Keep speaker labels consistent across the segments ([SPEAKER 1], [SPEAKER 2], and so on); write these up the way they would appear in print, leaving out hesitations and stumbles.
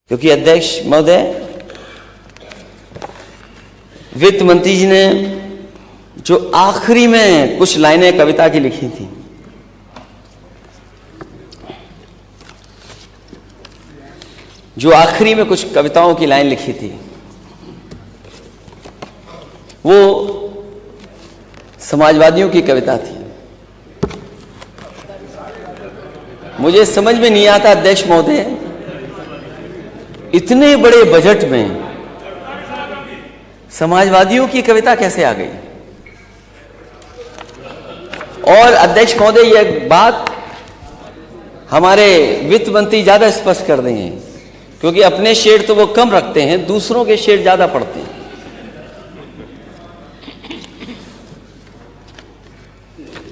[SPEAKER 1] क्योंकि अध्यक्ष महोदय, वित्त मंत्री जी ने जो आखिरी में कुछ लाइनें कविता की लिखी थी, जो आखिरी में कुछ कविताओं की लाइन लिखी थी, वो समाजवादियों की कविता थी। मुझे समझ में नहीं आता अध्यक्ष महोदय, इतने बड़े बजट में समाजवादियों की कविता कैसे आ गई। और अध्यक्ष महोदय, यह बात हमारे वित्त मंत्री ज्यादा स्पष्ट कर देंगे, क्योंकि अपने शेर तो वो कम रखते हैं, दूसरों के शेर ज्यादा पढ़ते हैं।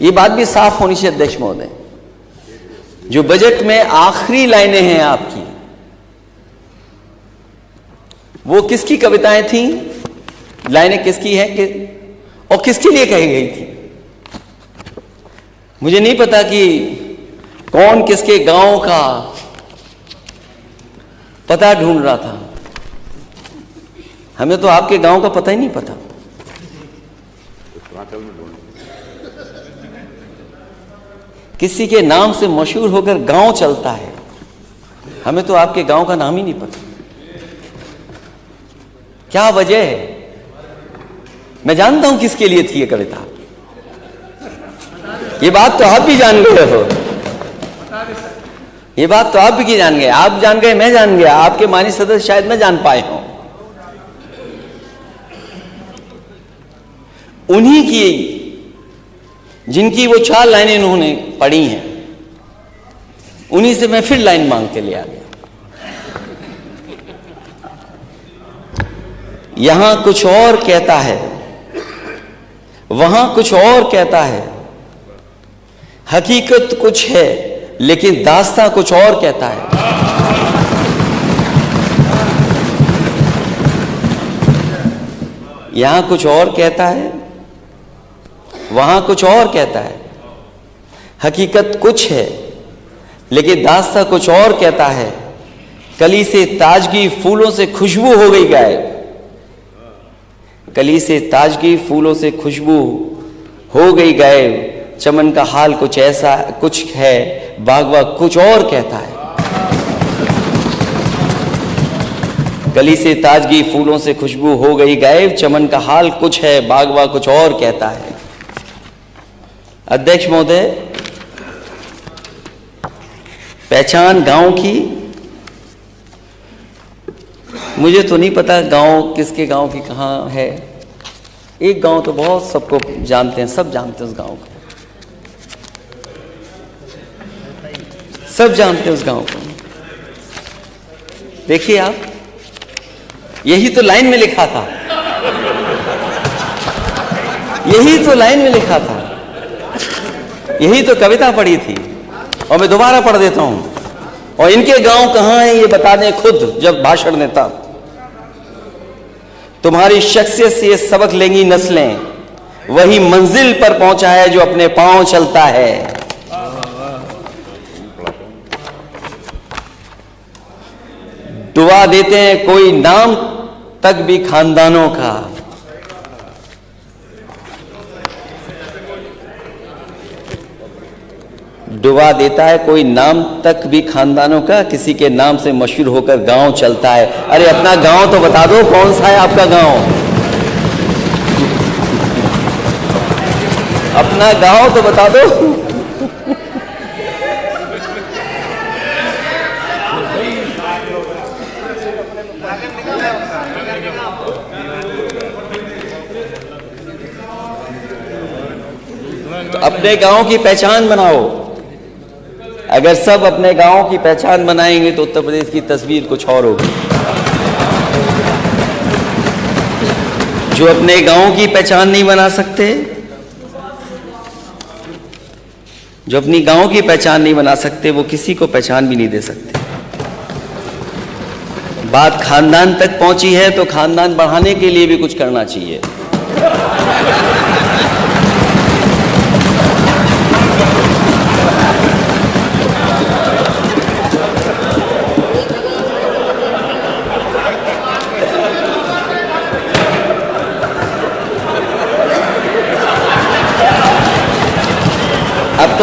[SPEAKER 1] ये बात भी साफ होनी चाहिए अध्यक्ष महोदय। जो बजट में आखिरी लाइनें हैं आपकी, वो किसकी कविताएं थी, लाइनें किसकी हैं और किसके लिए कही गई थी। मुझे नहीं पता कि कौन किसके गांव का पता ढूंढ रहा था। हमें तो आपके गांव का पता ही नहीं पता। किसी के नाम से मशहूर होकर गांव चलता है, हमें तो आपके गांव का नाम ही नहीं पता। क्या वजह है? मैं जानता हूं किसके लिए थी ये कविता। ये बात तो आप भी जान गए हो, ये बात तो आप भी जान गए। आप जान गए, मैं जान गया, आपके माननीय सदस्य शायद न जान पाए हों। उन्हीं की, जिनकी वो 4 लाइनें इन्होंने पढ़ी हैं, उन्हीं से मैं फिर लाइन मांग के ले आ गया। यहां कुछ और कहता है, वहां कुछ और कहता है, हकीकत कुछ है लेकिन दास्तां कुछ और कहता है। यहां कुछ और कहता है, वहां कुछ और कहता है, हकीकत कुछ है लेकिन दास्तां कुछ और कहता है। कली से ताजगी फूलों से खुशबू हो गई गायब, कली से ताजगी फूलों से खुशबू हो गई गायब। चमन का हाल कुछ ऐसा कुछ है, बागवा कुछ और कहता है। कली से ताजगी फूलों से खुशबू हो गई गायब, चमन का हाल कुछ है, बागवा कुछ और कहता है। अध्यक्ष महोदय, पहचान गांव की, मुझे तो नहीं पता गांव किसके गांव की कहां है। एक गांव तो बहुत सबको जानते हैं, सब जानते हैं उस गांव को, सब जानते हैं उस गांव को। देखिए आप, यही तो लाइन में लिखा था, यही तो लाइन में लिखा था, यही तो कविता पढ़ी थी। और मैं दोबारा पढ़ देता हूं। और इनके गांव कहां है ये बता दें खुद जब भाषण देता। तुम्हारी शख्सियत से ये सबक लेंगी नस्लें, वही मंजिल पर पहुंचा है जो अपने पांव चलता है। डुबा देते हैं कोई नाम तक भी खानदानों का, डुबा देता है कोई नाम तक भी खानदानों का, किसी के नाम से मशहूर होकर गांव चलता है। अरे अपना गांव तो बता दो, कौन सा है आपका गांव? अपना गांव तो बता दो। तो अपने गांव की पहचान बनाओ। अगर सब अपने गांव की पहचान बनाएंगे तो उत्तर प्रदेश की तस्वीर कुछ और होगी। जो अपने गांव की पहचान नहीं बना सकते, जो अपनी गांव की पहचान नहीं बना सकते, वो किसी को पहचान भी नहीं दे सकते। बात खानदान तक पहुंची है तो खानदान बढ़ाने के लिए भी कुछ करना चाहिए।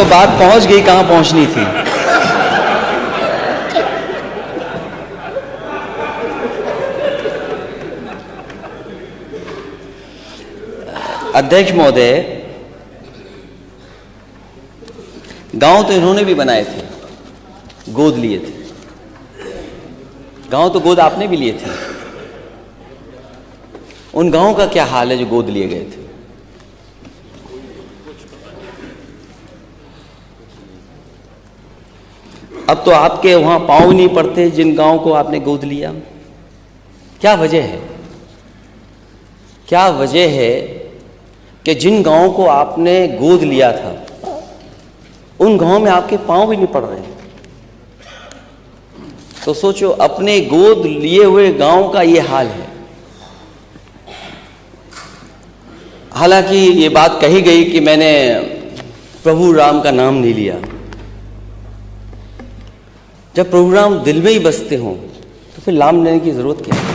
[SPEAKER 1] तो बात पहुंच गई कहां पहुंचनी थी। अध्यक्ष महोदय, गांव तो इन्होंने भी बनाए थे, गोद लिए थे। गांव तो गोद आपने भी लिए थे। उन गांवों का क्या हाल है जो गोद लिए गए थे? अब तो आपके वहां पांव नहीं पड़ते जिन गांव को आपने गोद लिया। क्या वजह है? क्या वजह है कि जिन गांवों को आपने गोद लिया था उन गांवों में आपके पांव भी नहीं पड़ रहे? तो सोचो, अपने गोद लिए हुए गांव का ये हाल है। हालांकि ये बात कही गई कि मैंने प्रभु राम का नाम नहीं लिया। जब प्रभु राम दिल में ही बसते हों तो फिर नाम लेने की जरूरत क्या है?